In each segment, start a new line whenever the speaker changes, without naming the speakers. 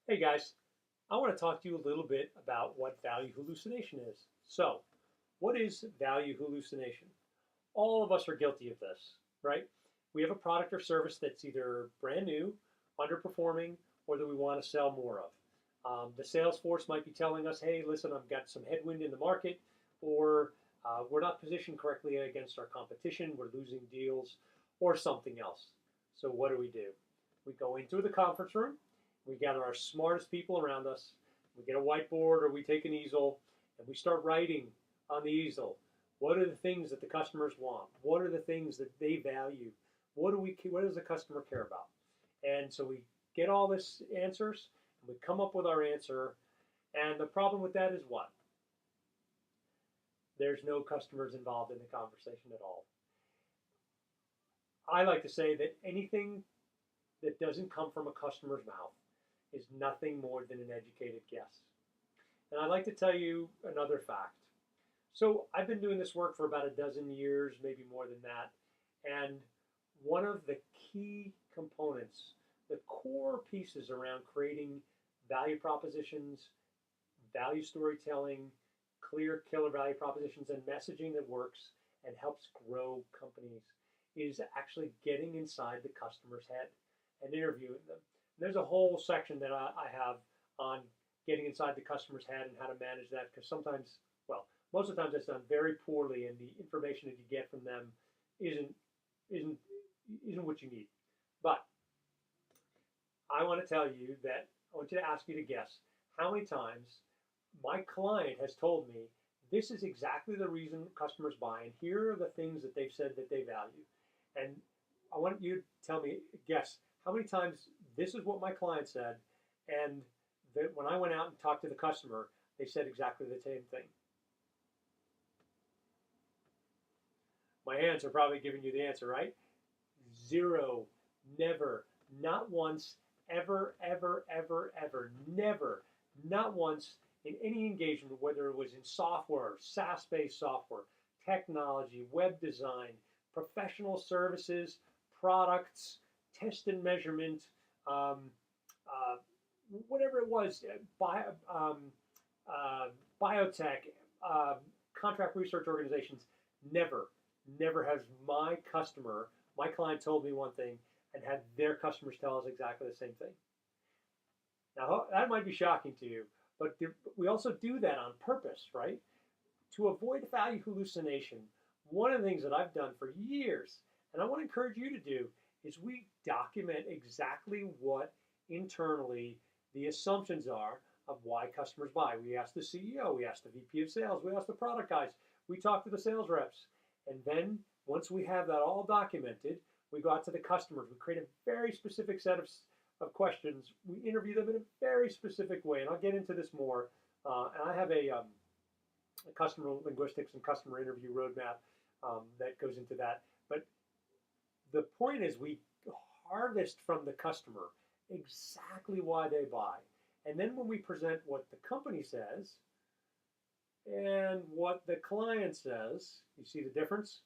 Hey guys, I want to talk to you a little bit about what value hallucination is. So, what is value hallucination? All of us are guilty of this, right? We have a product or service that's either brand new, underperforming, or that we want to sell more of. The sales force might be telling us, hey, listen, I've got some headwind in the market, or we're not positioned correctly against our competition, we're losing deals, or something else. So, what do? We go into the conference room, we gather our smartest people around us, we get a whiteboard or we take an easel, and we start writing on the easel. What are the things that the customers want? What are the things that they value? What does the customer care about? And so we get all this answers, and we come up with our answer. And the problem with that is what? There's no customers involved in the conversation at all. I like to say that anything that doesn't come from a customer's mouth is nothing more than an educated guess. And I'd like to tell you another fact. So I've been doing this work for about a dozen years, maybe more than that. And one of the key components, the core pieces around creating value propositions, value storytelling, clear killer value propositions, and messaging that works and helps grow companies is actually getting inside the customer's head and interviewing them. There's a whole section that I have on getting inside the customer's head and how to manage that because sometimes, well, most of the times it's done very poorly, and the information that you get from them isn't isn't isn't what you need. But I want to tell you that I want you to ask you to guess how many times my client has told me this is exactly the reason customers buy, and here are the things that they've said that they value. And I want you to tell me, guess how many times this is what my client said, and that when I went out and talked to the customer, they said exactly the same thing. My hands are probably giving you the answer, right? Zero, never, not once, ever, ever, ever, ever, never, not once in any engagement, whether it was in software, SaaS-based software, technology, web design, professional services, products, test and measurement, um, uh, whatever it was, biotech, uh, contract research organizations, never, never has my client told me one thing and had their customers tell us exactly the same thing. Now, that might be shocking to you, but we also do that on purpose, right? To avoid value hallucination, one of the things that I've done for years, and I want to encourage you to do, is we document exactly what internally the assumptions are of why customers buy. We ask the CEO, we ask the VP of sales, we ask the product guys, we talk to the sales reps. And then once we have that all documented, we go out to the customers. We create a very specific set of questions. We interview them in a very specific way. And I'll get into this more. And I have a customer linguistics and customer interview roadmap that goes into that. But the point is we harvest from the customer exactly why they buy. And then when we present what the company says and what the client says, you see the difference?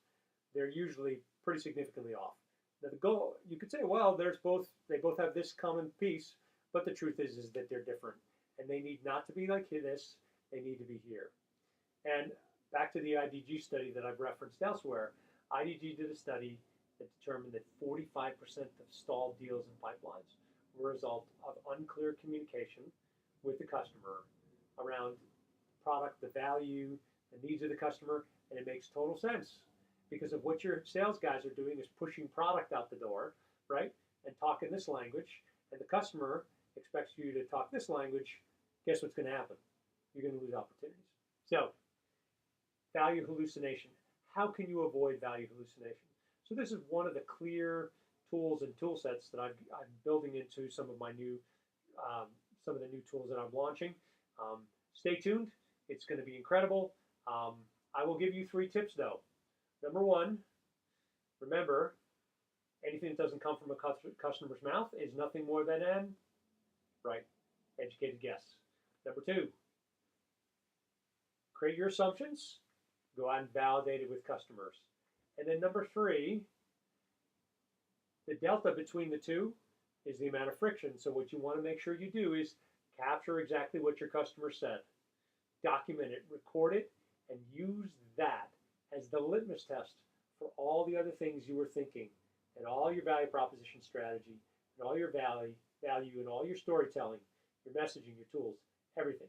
They're usually pretty significantly off. Now the goal, you could say, well, they both have this common piece, but the truth is that they're different. And they need not to be like this, they need to be here. And back to the IDG study that I've referenced elsewhere, IDG did a study that determined that 45% of stalled deals and pipelines were a result of unclear communication with the customer around product, the value, the needs of the customer, and it makes total sense because of what your sales guys are doing is pushing product out the door, right? And talking this language, and the customer expects you to talk this language. Guess what's going to happen? You're going to lose opportunities. So, value hallucination. How can you avoid value hallucination? So this is one of the clear tools and tool sets that I'm building into some of the new tools that I'm launching. Stay tuned. It's going to be incredible. I will give you 3 tips though. Number 1, remember, anything that doesn't come from a customer's mouth is nothing more than an, right, educated guess. Number 2, create your assumptions, go out and validate it with customers. And then number 3, the delta between the two is the amount of friction. So what you want to make sure you do is capture exactly what your customer said, document it, record it, and use that as the litmus test for all the other things you were thinking and all your value proposition strategy and all your value and all your storytelling, your messaging, your tools, everything.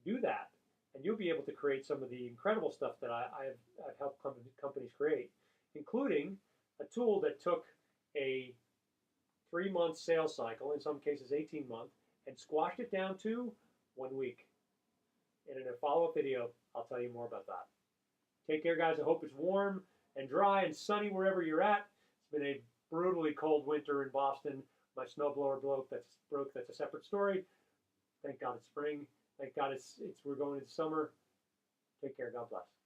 Do that, and you'll be able to create some of the incredible stuff that I've helped companies create, including a tool that took a 3-month sales cycle, in some cases 18 months, and squashed it down to 1 week. And in a follow-up video, I'll tell you more about that. Take care, guys. I hope it's warm and dry and sunny wherever you're at. It's been a brutally cold winter in Boston. My snowblower broke. That's a separate story. Thank God it's spring. Thank God we're going into summer. Take care. God bless.